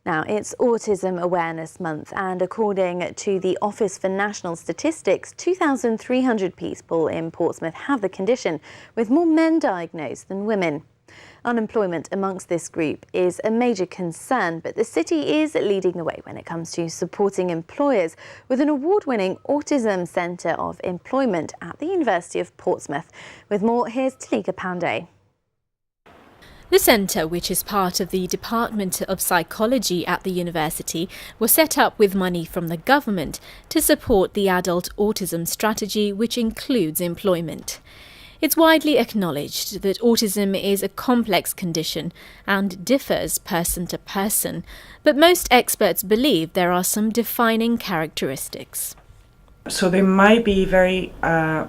Now, it's Autism Awareness Month, and according to the Office for National Statistics, 2,300 people in Portsmouth have the condition, with more men diagnosed than women. Unemployment amongst this group is a major concern, but the city is leading the way when it comes to supporting employers with an award-winning Autism Centre of Employment at the University of Portsmouth. With more, here's Talika Pandey. The centre, which is part of the Department of Psychology at the university, was set up with money from the government to support the adult autism strategy, which includes employment. It's widely acknowledged that autism is a complex condition and differs person to person, but most experts believe there are some defining characteristics. So they might be very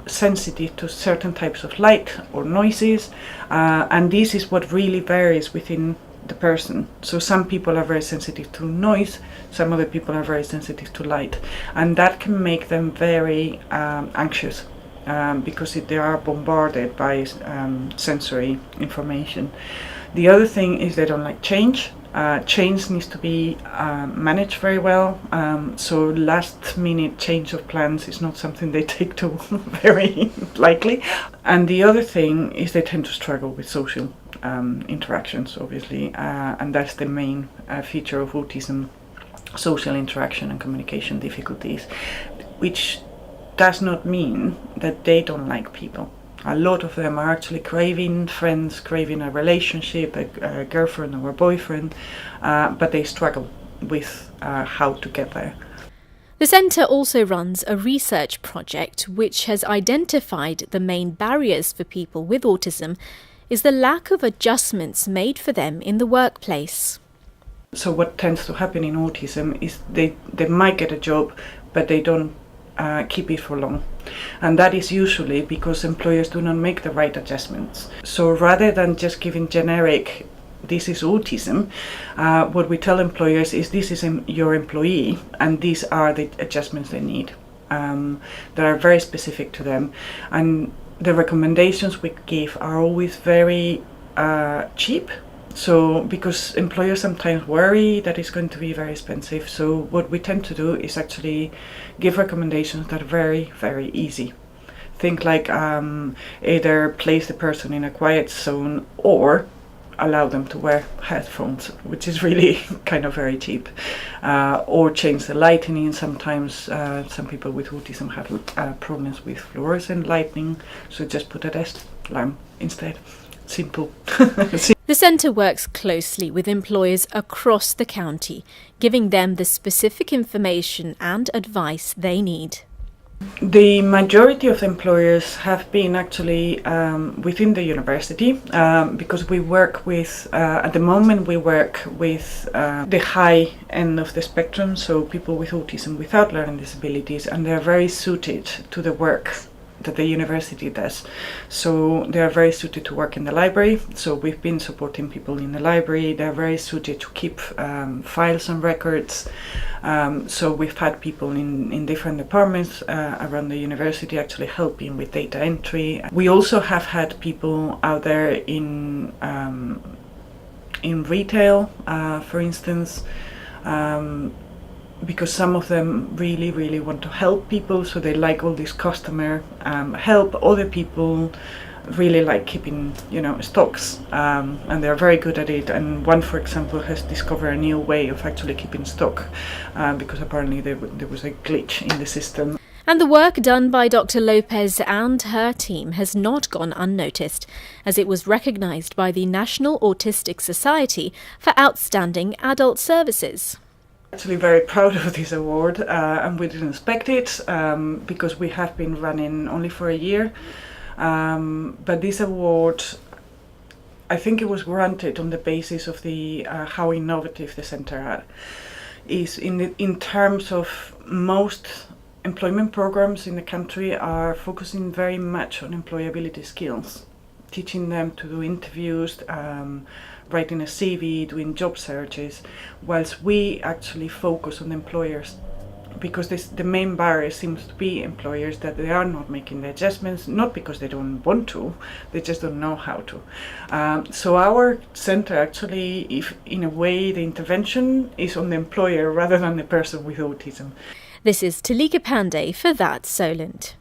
sensitive to certain types of light or noises, and this is what really varies within the person. So some people are very sensitive to noise, some other people are very sensitive to light, and that can make them very anxious because they are bombarded by sensory information. The other thing is they don't like change. Change needs to be managed very well, so last minute change of plans is not something they take to very lightly. And the other thing is they tend to struggle with social interactions, obviously, and that's the main feature of autism: social interaction and communication difficulties, which does not mean that they don't like people. A lot of them are actually craving friends, craving a relationship, a girlfriend or a boyfriend, but they struggle with how to get there. The centre also runs a research project which has identified the main barriers for people with autism is the lack of adjustments made for them in the workplace. So what tends to happen in autism is they might get a job, but they don't keep it for long, and that is usually because employers do not make the right adjustments. So rather than just giving generic "this is autism," what we tell employers is this is your employee and these are the adjustments they need that are very specific to them, and the recommendations we give are always very cheap. So because employers sometimes worry that it's going to be very expensive, so what we tend to do is actually give recommendations that are very, very easy. Think like either place the person in a quiet zone or allow them to wear headphones, which is really kind of very cheap, or change the lighting. Sometimes some people with autism have problems with fluorescent lighting, so just put a desk lamp instead. Simple. The centre works closely with employers across the county, giving them the specific information and advice they need. The majority of employers have been actually within the university because we work with, at the moment we work with the high end of the spectrum, so people with autism without learning disabilities, and they're very suited to the work that the university does. So they are very suited to work in the library, so we've been supporting people in the library. They're very suited to keep files and records, so we've had people in different departments around the university actually helping with data entry. We also have had people out there in retail, for instance, because some of them really want to help people, so they like all this customer help. Other people really like keeping, stocks, and they're very good at it. And one, for example, has discovered a new way of actually keeping stock because apparently there was a glitch in the system. And the work done by Dr. Lopez and her team has not gone unnoticed, as it was recognised by the National Autistic Society for outstanding adult services. Actually very proud of this award, and we didn't expect it because we have been running only for a year, but this award, I think it was granted on the basis of the how innovative the centre is in terms of most employment programs in the country are focusing very much on employability skills, teaching them to do interviews, writing a CV, doing job searches, whilst we actually focus on employers because the main barrier seems to be employers, that they are not making the adjustments, not because they don't want to, they just don't know how to. So our center actually, if in a way, the intervention is on the employer rather than the person with autism. This is Talika Pandey for That's Solent.